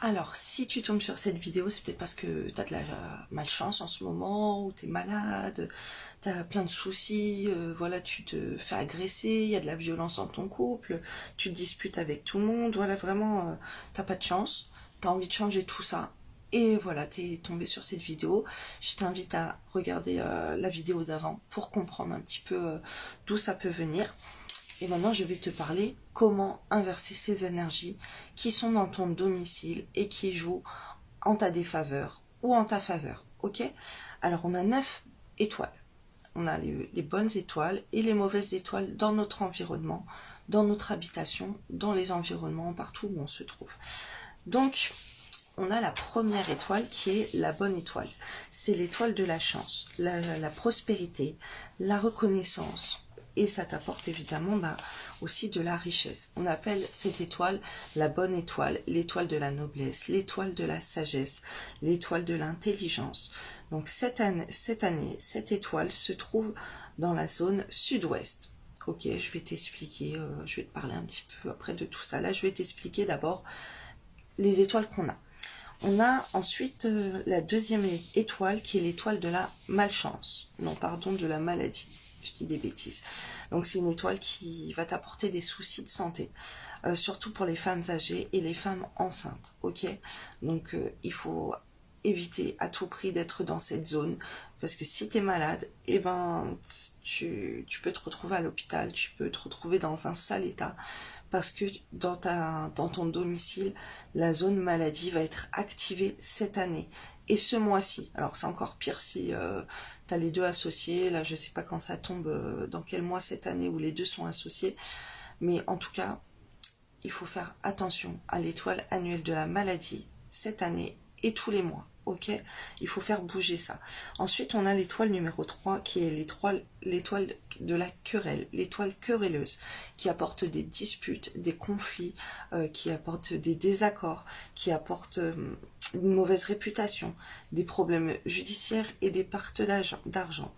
Alors, si tu tombes sur cette vidéo, c'est peut-être parce que tu as de la malchance en ce moment, ou tu es malade, tu as plein de soucis, voilà, tu te fais agresser, il y a de la violence dans ton couple, tu te disputes avec tout le monde, voilà, vraiment, t'as pas de chance, tu as envie de changer tout ça. Et voilà, tu es tombé sur cette vidéo. Je t'invite à regarder la vidéo d'avant pour comprendre un petit peu d'où ça peut venir. Et maintenant, je vais te parler comment inverser ces énergies qui sont dans ton domicile et qui jouent en ta défaveur ou en ta faveur. Ok? Alors, on a 9 étoiles. On a les bonnes étoiles et les mauvaises étoiles dans notre environnement, dans notre habitation, dans les environnements, partout où on se trouve. Donc, on a la première étoile qui est la bonne étoile. C'est l'étoile de la chance, la prospérité, la reconnaissance. Et ça t'apporte évidemment aussi de la richesse. On appelle cette étoile la bonne étoile, l'étoile de la noblesse, l'étoile de la sagesse, l'étoile de l'intelligence. Donc cette année, cette étoile se trouve dans la zone sud-ouest. Ok, je vais t'expliquer, je vais te parler un petit peu après de tout ça. Là, je vais t'expliquer d'abord les étoiles qu'on a. On a ensuite la deuxième étoile qui est l'étoile de la malchance. Non, pardon, de la maladie. Je dis des bêtises. Donc c'est une étoile qui va t'apporter des soucis de santé. Surtout pour les femmes âgées et les femmes enceintes. Ok? Donc il faut éviter à tout prix d'être dans cette zone. Parce que si tu es malade, eh ben, tu peux te retrouver à l'hôpital. Tu peux te retrouver dans un sale état. Parce que dans ton domicile, la zone maladie va être activée cette année et ce mois-ci. Alors c'est encore pire si tu as les deux associés. Là, je ne sais pas quand ça tombe, dans quel mois cette année où les deux sont associés. Mais en tout cas, il faut faire attention à l'étoile annuelle de la maladie cette année et tous les mois. Ok, il faut faire bouger ça. Ensuite, on a l'étoile numéro 3 qui est l'étoile de la querelle, l'étoile querelleuse, qui apporte des disputes, des conflits, qui apporte des désaccords, qui apporte une mauvaise réputation, des problèmes judiciaires et des pertes d'argent.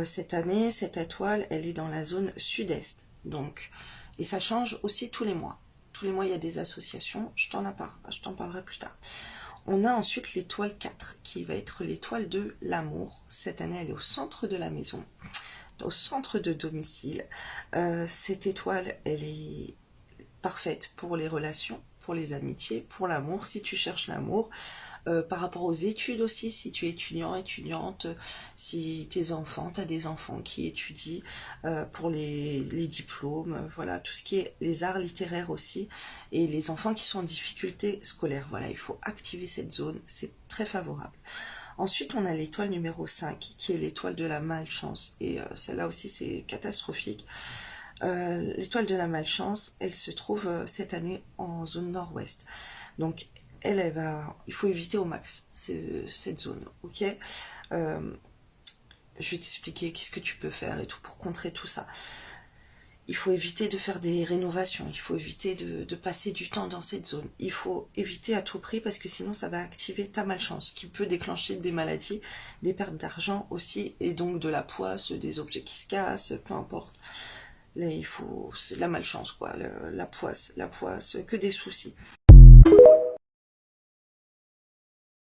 Cette année, cette étoile, elle est dans la zone sud-est. Donc, et ça change aussi tous les mois. Tous les mois, il y a des associations. Je t'en parlerai plus tard. On a ensuite l'étoile 4, qui va être l'étoile de l'amour. Cette année, elle est au centre de la maison, au centre de domicile. Cette étoile, elle est parfaite pour les relations, pour les amitiés, pour l'amour, si tu cherches l'amour. Par rapport aux études aussi, si tu es étudiant, étudiante, si tes enfants, tu as des enfants qui étudient pour les diplômes, voilà, tout ce qui est les arts littéraires aussi, et les enfants qui sont en difficulté scolaire, voilà, il faut activer cette zone, c'est très favorable. Ensuite, on a l'étoile numéro 5, qui est l'étoile de la malchance, et celle-là aussi c'est catastrophique. L'étoile de la malchance, elle se trouve cette année en zone nord-ouest. Donc, il faut éviter au max cette zone, ok. Je vais t'expliquer qu'est-ce que tu peux faire et tout pour contrer tout ça. Il faut éviter de faire des rénovations, il faut éviter de passer du temps dans cette zone. Il faut éviter à tout prix parce que sinon ça va activer ta malchance qui peut déclencher des maladies, des pertes d'argent aussi et donc de la poisse, des objets qui se cassent, peu importe. Là, c'est la malchance quoi, la poisse, que des soucis.